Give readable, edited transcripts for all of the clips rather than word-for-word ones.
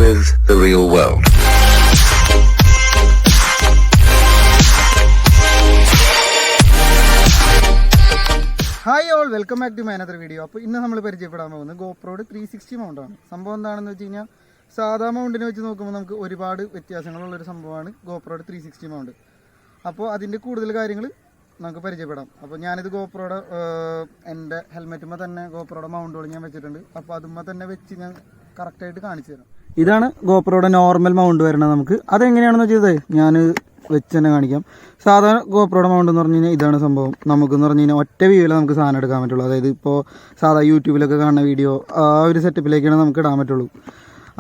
with the real world. Hi all, welcome back to my another video. അപ്പോൾ ഇന്ന് നമ്മൾ പരിചയപ്പെടാൻ പോകുന്നത് ഗോപ്രോയുടെ 360 മൗണ്ടാണ്. സംഭവം എന്താണെന്ന് വെച്ച് കഴിഞ്ഞാൽ സാധാ മൗണ്ടിനെ വെച്ച് നോക്കുമ്പോൾ നമുക്ക് ഒരുപാട് വ്യത്യാസങ്ങളുള്ളൊരു സംഭവമാണ് ഗോപ്രോയുടെ 360 മൗണ്ട്. അപ്പോൾ അതിൻ്റെ കൂടുതൽ കാര്യങ്ങൾ നമുക്ക് പരിചയപ്പെടാം. അപ്പോൾ ഞാനിത് ഗോപ്രോയുടെ എൻ്റെ ഹെൽമെറ്റുമ്പോൾ തന്നെ ഗോപ്രോയുടെ മൗണ്ടുകൾ ഞാൻ വെച്ചിട്ടുണ്ട്. അപ്പോൾ അതുമ്പോൾ തന്നെ വെച്ച് ഞാൻ കറക്റ്റായിട്ട് കാണിച്ചു തരാം. ഇതാണ് ഗോപ്രോയുടെ നോർമൽ മൗണ്ട് വരുന്നത്. നമുക്ക് അതെങ്ങനെയാണെന്ന് വെച്ചത് ഞാൻ വെച്ച് തന്നെ കാണിക്കാം. സാധാരണ ഗോപ്രോയുടെ മൗണ്ട് എന്ന് പറഞ്ഞു കഴിഞ്ഞാൽ ഇതാണ് സംഭവം. നമുക്കെന്ന് പറഞ്ഞു കഴിഞ്ഞാൽ ഒറ്റ വ്യൂവിൽ നമുക്ക് സാധനം എടുക്കാൻ പറ്റുള്ളൂ. അതായത് ഇപ്പോൾ സാധാ യൂട്യൂബിലൊക്കെ കാണുന്ന വീഡിയോ ആ ഒരു സെറ്റപ്പിലേക്കാണ് നമുക്ക് ഇടാൻ പറ്റുള്ളൂ.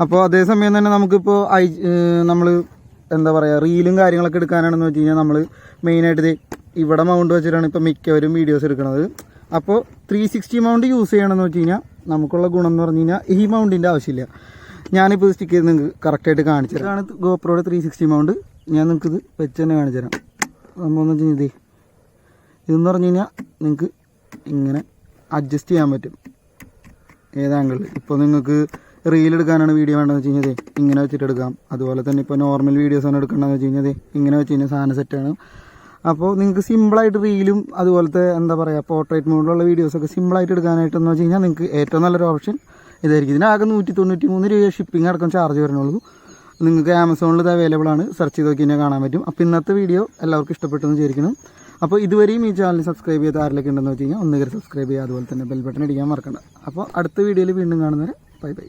അപ്പോൾ അതേസമയം തന്നെ നമുക്കിപ്പോൾ നമ്മൾ എന്താ പറയുക, റീലും കാര്യങ്ങളൊക്കെ എടുക്കാനാണെന്ന് വെച്ച് കഴിഞ്ഞാൽ നമ്മൾ മെയിനായിട്ട് ഇവിടെ മൗണ്ട് വെച്ചിട്ടാണ് ഇപ്പോൾ മിക്കവരും വീഡിയോസ് എടുക്കുന്നത്. അപ്പോൾ 360 മൗണ്ട് യൂസ് ചെയ്യണമെന്ന് വെച്ച് കഴിഞ്ഞാൽ നമുക്കുള്ള ഗുണം എന്ന് പറഞ്ഞു കഴിഞ്ഞാൽ ഈ മൗണ്ടിൻ്റെ ആവശ്യമില്ല. ഞാനിപ്പോൾ സ്റ്റിക്ക് ചെയ്ത് നിങ്ങൾക്ക് കറക്റ്റായിട്ട് കാണിച്ചു തരാം. ഇതാണ് ഗോപ്രോയുടെ 360 മൗണ്ട്. ഞാൻ നിങ്ങൾക്ക് ഇത് വെച്ച് തന്നെ കാണിച്ചു തരാം. സംഭവം എന്ന് വെച്ച് കഴിഞ്ഞാൽ ഇതെന്ന് പറഞ്ഞു കഴിഞ്ഞാൽ നിങ്ങൾക്ക് ഇങ്ങനെ അഡ്ജസ്റ്റ് ചെയ്യാൻ പറ്റും ഏത് ആംഗിളിൽ. ഇപ്പോൾ നിങ്ങൾക്ക് റീൽ എടുക്കാനാണ് വീഡിയോ വേണ്ടതെന്ന് വെച്ച് കഴിഞ്ഞാൽ ഇങ്ങനെ വെച്ചിട്ട് എടുക്കാം. അതുപോലെ തന്നെ ഇപ്പോൾ നോർമൽ വീഡിയോസാണ് എടുക്കേണ്ടതെന്ന് വെച്ച് കഴിഞ്ഞാൽ ഇങ്ങനെ വെച്ച് കഴിഞ്ഞാൽ സാധനം സെറ്റാണ്. അപ്പോൾ നിങ്ങൾക്ക് സിമ്പിളായിട്ട് റീലും അതുപോലത്തെ എന്താ പറയുക പോർട്രേറ്റ് മോഡിലുള്ള വീഡിയോസൊക്കെ സിമ്പിളായിട്ട് എടുക്കാനായിട്ടെന്ന് വെച്ച് കഴിഞ്ഞാൽ നിങ്ങൾക്ക് ഏറ്റവും നല്ലൊരു ഓപ്ഷൻ ഇതായിരിക്കും. ഇതിനാകെ 193 രൂപ ഷിപ്പിംഗ് അടക്കം ചാർജ് വരുന്നുള്ളൂ. നിങ്ങൾക്ക് ആമസോണിൽ ഇത് അവൈലബിൾ ആണ്. സെർച്ച് ചെയ്ത് നോക്കി കഴിഞ്ഞാൽ കാണാൻ പറ്റും. അപ്പോൾ ഇന്നത്തെ വീഡിയോ എല്ലാവർക്കും ഇഷ്ടപ്പെട്ടെന്ന് വിചാരിക്കണം. അപ്പോൾ ഇതുവരെയും ഈ ചാനൽ സബ്സ്ക്രൈബ് ചെയ്ത് ആരിലൊക്കെ ഉണ്ടെന്ന് വെച്ച് കഴിഞ്ഞാൽ ഒന്ന് കയറി സബ്സ്ക്രൈബ് ചെയ്യുക. അതുപോലെ തന്നെ ബെൽ ബട്ടൺ അടിക്കാൻ മറക്കണ്ട. അപ്പോൾ അടുത്ത വീഡിയോയിൽ വീണ്ടും കാണുന്നവരെ ബൈ ബൈ.